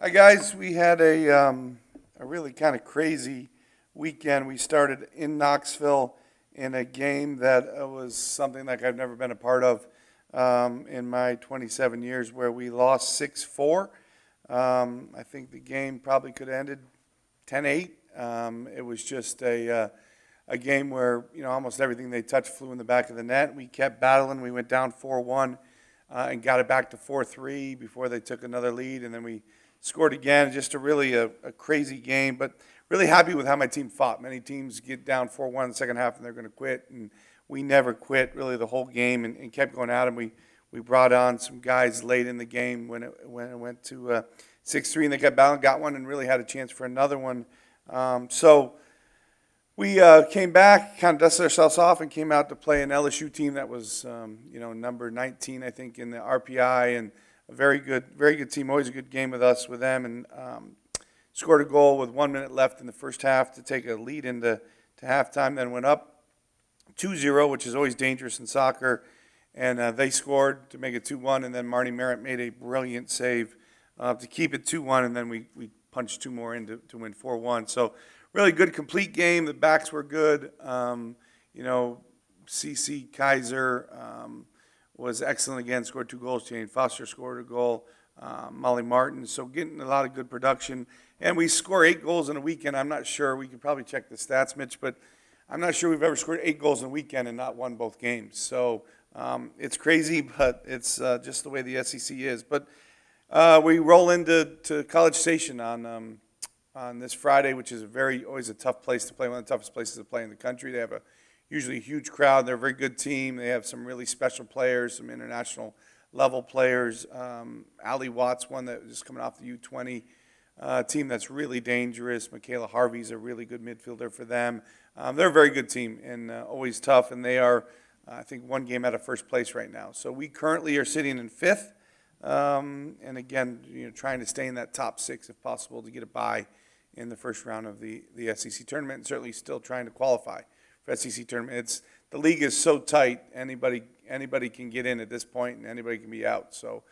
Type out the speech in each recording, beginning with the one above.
Hi guys, we had a really kind of crazy weekend. We started in Knoxville in a game that was something like I've never been a part of in my 27 years, where we lost 6-4. I think the game probably could have ended 10-8. It was just a game where almost everything they touched flew in the back of the net. We kept battling. We went down 4-1 and got it back to 4-3 before they took another lead, and then we scored again. Just a crazy game, but really happy with how my team fought. Many teams get down 4-1 in the second half and they're going to quit, and we never quit really the whole game and kept going at them. We brought on some guys late in the game when it went to 6-3, and they kept battling, got one, and really had a chance for another one. So we came back, kind of dusted ourselves off, and came out to play an LSU team that was number 19, I think, in the RPI, and a very good team. Always a good game with them, and scored a goal with 1 minute left in the first half to take a lead into halftime. Then went up 2-0, which is always dangerous in soccer, and they scored to make it 2-1. And then Marnie Merritt made a brilliant save to keep it 2-1, and then we punched two more in to win 4-1. So really good, complete game. The backs were good. CC Kaiser was excellent again, scored 2 goals. Jane Foster scored a goal. Molly Martin. So getting a lot of good production. And we score 8 goals in a weekend. I'm not sure. We could probably check the stats, Mitch, but I'm not sure we've ever scored 8 goals in a weekend and not won both games. So it's crazy, but it's just the way the SEC is. But we roll into College Station on this Friday, which is always a tough place to play, one of the toughest places to play in the country. They have usually a huge crowd. They're a very good team. They have some really special players, some international level players. Allie Watts, one that was just coming off the U20 team that's really dangerous. Michaela Harvey's a really good midfielder for them. They're a very good team and always tough, and they are, I think, 1 game out of first place right now. So we currently are sitting in 5th, and again, trying to stay in that top 6 if possible to get a bye in the first round of the SEC tournament, and certainly still trying to qualify for SEC tournament. The league is so tight, anybody can get in at this point, and anybody can be out. So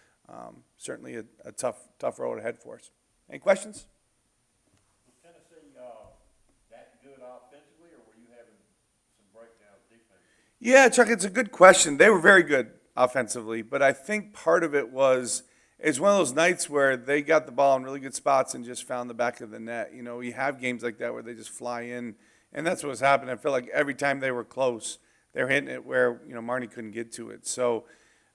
certainly a tough road ahead for us. Any questions? Was Tennessee that good offensively, or were you having some breakdowns defensively? Yeah, Chuck, it's a good question. They were very good offensively, but I think part of it was it's one of those nights where they got the ball in really good spots and just found the back of the net. You have games like that where they just fly in, and that's what was happening. I feel like every time they were close, they were hitting it where Marnie couldn't get to it. So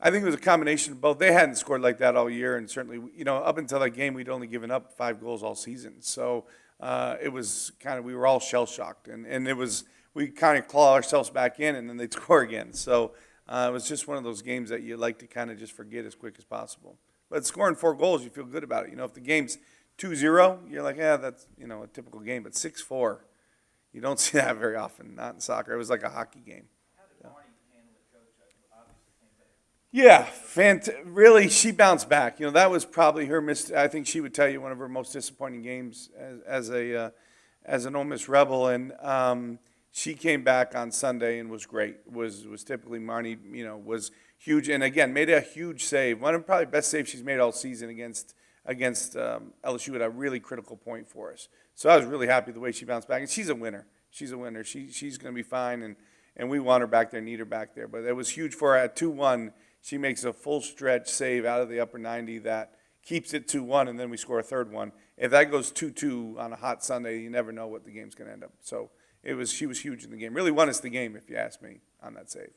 I think it was a combination of both. They hadn't scored like that all year, and certainly up until that game, we'd only given up 5 goals all season. So it was kind of, we were all shell shocked, and it was, we kind of claw ourselves back in, and then they'd score again. So it was just one of those games that you like to kind of just forget as quick as possible. But scoring 4 goals, you feel good about it. If the game's 2-0, you're like, yeah, that's a typical game. But 6-4, you don't see that very often. Not in soccer. It was like a hockey game. How did Marnie handle it, Coach? Obviously came back. Yeah, really, she bounced back. That was probably her I think she would tell you one of her most disappointing games as an Ole Miss Rebel, and she came back on Sunday and was great. Was typically Marnie, was huge, and again made a huge save. One of probably best saves she's made all season against LSU at a really critical point for us. So I was really happy the way she bounced back, and she's a winner. She's a winner. She's going to be fine, and we want her back there, need her back there. But it was huge for her at 2-1. She makes a full stretch save out of the upper 90 that keeps it 2-1, and then we score a third one. If that goes 2-2 on a hot Sunday, you never know what the game's going to end up. So she was huge in the game. Really won us the game, if you ask me, on that save.